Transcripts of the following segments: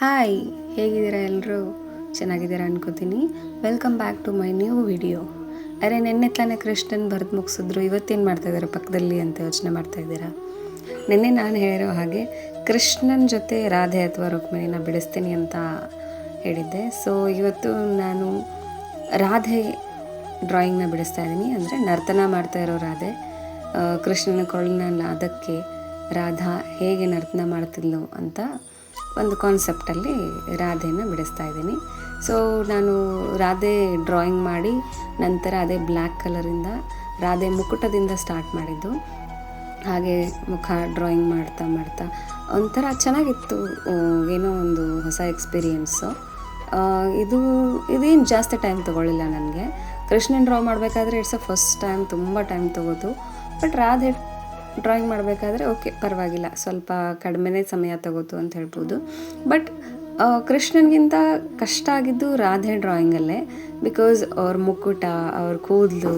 Hi, ಹೇಗಿದ್ದೀರಾ ಎಲ್ಲರೂ? ಚೆನ್ನಾಗಿದ್ದೀರಾ ಅನ್ಕೋತೀನಿ. Welcome back to my new video. ಅರೆ, ನೆನ್ನೆ ತಾನೇ ಕೃಷ್ಣನ್ ಬರೆದು ಮುಗಿಸಿದ್ರು, ಇವತ್ತೇನು ಮಾಡ್ತಾಯಿದ್ದಾರೆ ಪಕ್ಕದಲ್ಲಿ ಅಂತ ಯೋಚನೆ ಮಾಡ್ತಾಯಿದ್ದೀರಾ? ನೆನ್ನೆ ನಾನು ಹೇಳಿರೋ ಹಾಗೆ ಕೃಷ್ಣನ ಜೊತೆ ರಾಧೆ ಅಥವಾ ರುಕ್ಮಿಣಿನ ಬಿಡಿಸ್ತೀನಿ ಅಂತ ಹೇಳಿದ್ದೆ. ಸೊ ಇವತ್ತು ನಾನು ರಾಧೆ ಡ್ರಾಯಿಂಗ್ನ ಬಿಡಿಸ್ತಾ ಇದ್ದೀನಿ. ಅಂದರೆ ನರ್ತನ ಮಾಡ್ತಾ ಇರೋ ರಾಧೆ, ಕೃಷ್ಣನ ಕೊಳಲನ್ನ ಅದಕ್ಕೆ ರಾಧಾ ಹೇಗೆ ನರ್ತನ ಮಾಡ್ತಿದ್ಲು ಅಂತ ಒಂದು ಕಾನ್ಸೆಪ್ಟಲ್ಲಿ ರಾಧೆನ ಬಿಡಿಸ್ತಾ ಇದ್ದೀನಿ. ಸೊ ನಾನು ರಾಧೆ ಡ್ರಾಯಿಂಗ್ ಮಾಡಿ ನಂತರ ಅದೇ ಬ್ಲ್ಯಾಕ್ ಕಲರಿಂದ ರಾಧೆ ಮುಕುಟದಿಂದ ಸ್ಟಾರ್ಟ್ ಮಾಡಿದ್ದು. ಹಾಗೆ ಮುಖ ಡ್ರಾಯಿಂಗ್ ಮಾಡ್ತಾ ಮಾಡ್ತಾ ಒಂಥರ ಚೆನ್ನಾಗಿತ್ತು. ಏನೋ ಒಂದು ಹೊಸ ಎಕ್ಸ್ಪೀರಿಯೆನ್ಸು. ಇದೇನು ಜಾಸ್ತಿ ಟೈಮ್ ತೊಗೊಳ್ಳಿಲ್ಲ ನನಗೆ. ಕೃಷ್ಣನ್ ಡ್ರಾ ಮಾಡಬೇಕಾದ್ರೆ ಇಟ್ಸ್ ಫಸ್ಟ್ ಟೈಮ್ ತುಂಬ ಟೈಮ್ ತೊಗೋತು. ಬಟ್ ರಾಧೆ ಡ್ರಾಯಿಂಗ್ ಮಾಡಬೇಕಾದ್ರೆ ಓಕೆ, ಪರವಾಗಿಲ್ಲ, ಸ್ವಲ್ಪ ಕಡಿಮೆನೇ ಸಮಯ ತಗೋತು ಅಂತ ಹೇಳ್ಬೋದು. ಬಟ್ ಕೃಷ್ಣನಿಗಿಂತ ಕಷ್ಟ ಆಗಿದ್ದು ರಾಧೆ ಡ್ರಾಯಿಂಗಲ್ಲೇ. ಬಿಕಾಸ್ ಅವ್ರ ಮುಕ್ಕುಟ, ಅವ್ರ ಕೂದಲು,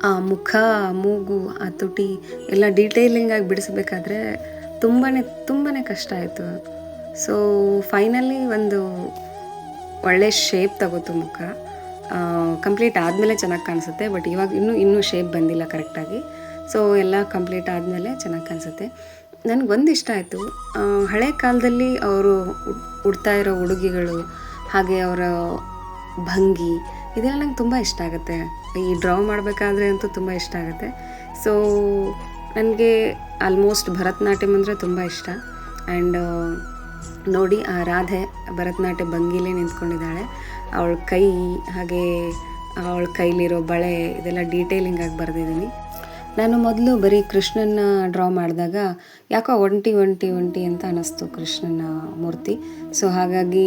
ಆ ಮುಖ, ಮೂಗು, ಆ ತುಟಿ ಎಲ್ಲ ಡೀಟೇಲಿಂಗಾಗಿ ಬಿಡಿಸ್ಬೇಕಾದ್ರೆ ತುಂಬಾ ಕಷ್ಟ ಆಯಿತು. ಸೊ ಫೈನಲಿ ಒಂದು ಒಳ್ಳೆ ಶೇಪ್ ತಗೋತು ಮುಖ. ಕಂಪ್ಲೀಟ್ ಆದಮೇಲೆ ಚೆನ್ನಾಗಿ ಕಾಣಿಸುತ್ತೆ. ಬಟ್ ಇವಾಗ ಇನ್ನೂ ಶೇಪ್ ಬಂದಿಲ್ಲ ಕರೆಕ್ಟಾಗಿ. ಸೊ ಎಲ್ಲ ಕಂಪ್ಲೀಟ್ ಆದಮೇಲೆ ಚೆನ್ನಾಗಿ ಕಾಣಿಸುತ್ತೆ. ನನಗೊಂದು ಇಷ್ಟ ಆಯಿತು. ಹಳೆ ಕಾಲದಲ್ಲಿ ಅವರು ಉಡ್ತಾ ಇರೋ ಉಡುಗೆಗಳು, ಹಾಗೆ ಅವರ ಭಂಗಿ, ಇದೆಲ್ಲ ನಂಗೆ ತುಂಬ ಇಷ್ಟ ಆಗುತ್ತೆ. ಈ ಡ್ರಾ ಮಾಡಬೇಕಾದ್ರೆ ಅಂತೂ ತುಂಬ ಇಷ್ಟ ಆಗುತ್ತೆ. ಸೊ ನನಗೆ ಆಲ್ಮೋಸ್ಟ್ ಭರತನಾಟ್ಯಂ ಅಂದರೆ ತುಂಬ ಇಷ್ಟ. ಆ್ಯಂಡ್ ನೋಡಿ, ಆ ರಾಧೆ ಭರತನಾಟ್ಯ ಭಂಗಿಲೇ ನಿಂತ್ಕೊಂಡಿದ್ದಾಳೆ. ಅವಳ ಕೈ, ಹಾಗೆ ಅವಳ ಕೈಲಿರೋ ಬಳೆ, ಇದೆಲ್ಲ ಡೀಟೇಲಿಂಗಾಗಿ ಬರೆದಿದ್ದೀನಿ. ನಾನು ಮೊದಲು ಬರೀ ಕೃಷ್ಣನ ಡ್ರಾ ಮಾಡಿದಾಗ ಯಾಕೋ ಒಂಟಿ ಅಂತ ಅನ್ನಿಸ್ತು ಕೃಷ್ಣನ ಮೂರ್ತಿ. ಸೊ ಹಾಗಾಗಿ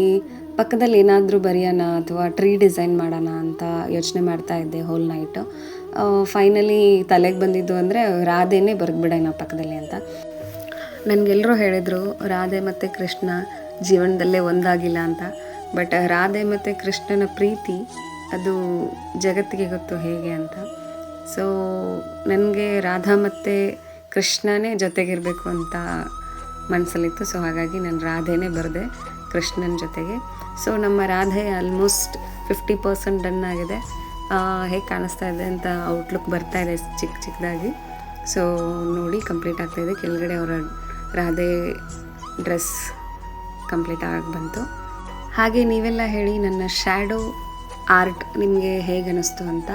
ಪಕ್ಕದಲ್ಲಿ ಏನಾದರೂ ಬರೆಯೋಣ ಅಥವಾ ಟ್ರೀ ಡಿಸೈನ್ ಮಾಡೋಣ ಅಂತ ಯೋಚನೆ ಮಾಡ್ತಾ ಇದ್ದೆ ಹೋಲ್ ನೈಟು. ಫೈನಲಿ ತಲೆಗೆ ಬಂದಿದ್ದು ಅಂದರೆ ರಾಧೆನೇ ಬರೆದ್ಬಿಡೋಣ ಪಕ್ಕದಲ್ಲಿ ಅಂತ. ನನಗೆಲ್ಲರೂ ಹೇಳಿದರು ರಾಧೆ ಮತ್ತು ಕೃಷ್ಣ ಜೀವನದಲ್ಲೇ ಒಂದಾಗಿಲ್ಲ ಅಂತ. ಬಟ್ ರಾಧೆ ಮತ್ತು ಕೃಷ್ಣನ ಪ್ರೀತಿ ಅದು ಜಗತ್ತಿಗೆ ಗೊತ್ತು ಹೇಗೆ ಅಂತ. ಸೊ ನನಗೆ ರಾಧಾ ಮತ್ತು ಕೃಷ್ಣನೇ ಜೊತೆಗಿರಬೇಕು ಅಂತ ಮನಸ್ಸಲ್ಲಿತ್ತು. ಸೊ ಹಾಗಾಗಿ ನಾನು ರಾಧೆನೇ ಬರೆದೆ ಕೃಷ್ಣನ ಜೊತೆಗೆ. ಸೊ ನಮ್ಮ ರಾಧೆ ಆಲ್ಮೋಸ್ಟ್ 50% ಡನ್ ಆಗಿದೆ. ಹೇಗೆ ಕಾಣಿಸ್ತಾ ಇದೆ ಅಂತ ಔಟ್ಲುಕ್ ಬರ್ತಾ ಇದೆ ಚಿಕ್ಕದಾಗಿ. ಸೊ ನೋಡಿ, ಕಂಪ್ಲೀಟ್ ಆಗ್ತಾಯಿದೆ. ಕೆಳಗಡೆ ಅವರ ರಾಧೆ ಡ್ರೆಸ್ ಕಂಪ್ಲೀಟ್ ಆಗಿ ಬಂತು. ಹಾಗೆ ನೀವೆಲ್ಲ ಹೇಳಿ ನನ್ನ ಶ್ಯಾಡೋ ಆರ್ಟ್ ನಿಮಗೆ ಹೇಗೆ ಅನ್ನಿಸ್ತು ಅಂತ.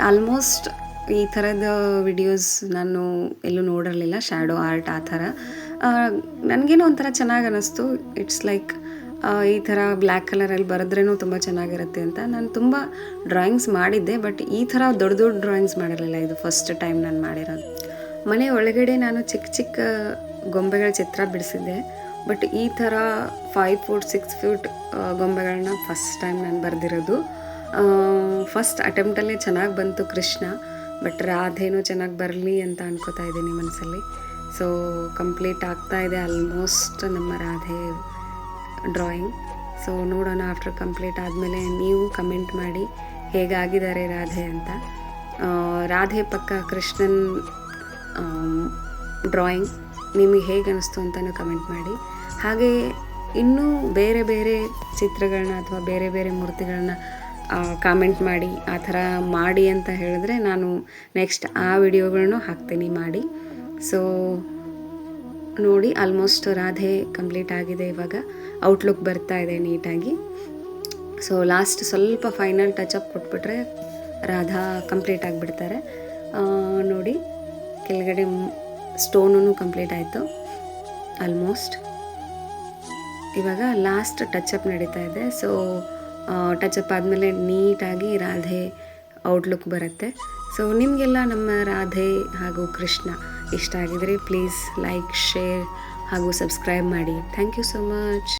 ಆಲ್ಮೋಸ್ಟ್ ಈ ಥರದ ವಿಡಿಯೋಸ್ ನಾನು ಎಲ್ಲೂ ನೋಡಿರಲಿಲ್ಲ, ಶ್ಯಾಡೋ ಆರ್ಟ್ ಆ ಥರ. ನನಗೇನೋ ಒಂಥರ ಚೆನ್ನಾಗಿ ಅನ್ನಿಸ್ತು. ಇಟ್ಸ್ ಲೈಕ್ ಈ ಥರ ಬ್ಲ್ಯಾಕ್ ಕಲರಲ್ಲಿ ಬರೆದ್ರೂ ತುಂಬ ಚೆನ್ನಾಗಿರುತ್ತೆ ಅಂತ. ನಾನು ತುಂಬ ಡ್ರಾಯಿಂಗ್ಸ್ ಮಾಡಿದ್ದೆ, ಬಟ್ ಈ ಥರ ದೊಡ್ಡ ಡ್ರಾಯಿಂಗ್ಸ್ ಮಾಡಿರಲಿಲ್ಲ. ಇದು ಫಸ್ಟ್ ಟೈಮ್ ನಾನು ಮಾಡಿರೋದು. ಮನೆ ಒಳಗಡೆ ನಾನು ಚಿಕ್ಕ ಗೊಂಬೆಗಳ ಚಿತ್ರ ಬಿಡಿಸಿದ್ದೆ. ಬಟ್ ಈ ಥರ 5 ಫೂಟ್ 6 ಫೀಟ್ ಗೊಂಬೆಗಳನ್ನ ಫಸ್ಟ್ ಟೈಮ್ ನಾನು ಬರೆದಿರೋದು. ಫಸ್ಟ್ ಅಟೆಂಪ್ಟಲ್ಲೇ ಚೆನ್ನಾಗಿ ಬಂತು ಕೃಷ್ಣ. ಬಟ್ ರಾಧೆನೂ ಚೆನ್ನಾಗಿ ಬರಲಿ ಅಂತ ಅನ್ಕೋತಾ ಇದ್ದೀನಿ ಮನಸ್ಸಲ್ಲಿ. ಸೊ ಕಂಪ್ಲೀಟ್ ಆಗ್ತಾ ಇದೆ ಆಲ್ಮೋಸ್ಟ್ ನಮ್ಮ ರಾಧೆ ಡ್ರಾಯಿಂಗ್. ಸೊ ನೋಡೋಣ, ಆಫ್ಟರ್ ಕಂಪ್ಲೀಟ್ ಆದಮೇಲೆ ನೀವು ಕಮೆಂಟ್ ಮಾಡಿ ಹೇಗಾಗಿದ್ದಾರೆ ರಾಧೆ ಅಂತ. ರಾಧೆ ಪಕ್ಕ ಕೃಷ್ಣನ್ ಡ್ರಾಯಿಂಗ್ ನಿಮಗೆ ಹೇಗೆ ಅನ್ನಿಸ್ತು ಅಂತಲೂ ಕಮೆಂಟ್ ಮಾಡಿ. ಹಾಗೆ ಇನ್ನೂ ಬೇರೆ ಬೇರೆ ಚಿತ್ರಗಳನ್ನ ಅಥವಾ ಬೇರೆ ಬೇರೆ ಮೂರ್ತಿಗಳನ್ನ ಕಾಮೆಂಟ್ ಮಾಡಿ. ಆ ಥರ ಮಾಡಿ ಅಂತ ಹೇಳಿದ್ರೆ ನಾನು ನೆಕ್ಸ್ಟ್ ಆ ವಿಡಿಯೋಗಳನ್ನು ಹಾಕ್ತೀನಿ ಮಾಡಿ. ಸೊ ನೋಡಿ, ಆಲ್ಮೋಸ್ಟ್ ರಾಧೆ ಕಂಪ್ಲೀಟ್ ಆಗಿದೆ. ಇವಾಗ ಔಟ್ಲುಕ್ ಬರ್ತಾ ಇದೆ ನೀಟಾಗಿ. ಸೊ ಲಾಸ್ಟ್ ಸ್ವಲ್ಪ ಫೈನಲ್ ಟಚಪ್ ಕೊಟ್ಬಿಟ್ರೆ ರಾಧಾ ಕಂಪ್ಲೀಟ್ ಆಗಿಬಿಡ್ತಾರೆ. ನೋಡಿ, ಕೆಳಗಡೆ ಸ್ಟೋನೂ ಕಂಪ್ಲೀಟ್ ಆಯಿತು ಆಲ್ಮೋಸ್ಟ್. ಇವಾಗ ಲಾಸ್ಟ್ ಟಚಪ್ ನಡೀತಾ ಇದೆ. ಸೊ ಟಚಪ್ ಆದಮೇಲೆ ನೀಟಾಗಿ ರಾಧೆ ಔಟ್ಲುಕ್ ಬರುತ್ತೆ. ಸೊ ನಿಮಗೆಲ್ಲ ನಮ್ಮ ರಾಧೆ ಹಾಗೂ ಕೃಷ್ಣ ಇಷ್ಟ ಆಗಿದರೆ ಪ್ಲೀಸ್ ಲೈಕ್, ಶೇರ್ ಹಾಗೂ ಸಬ್ಸ್ಕ್ರೈಬ್ ಮಾಡಿ. Thank you so much.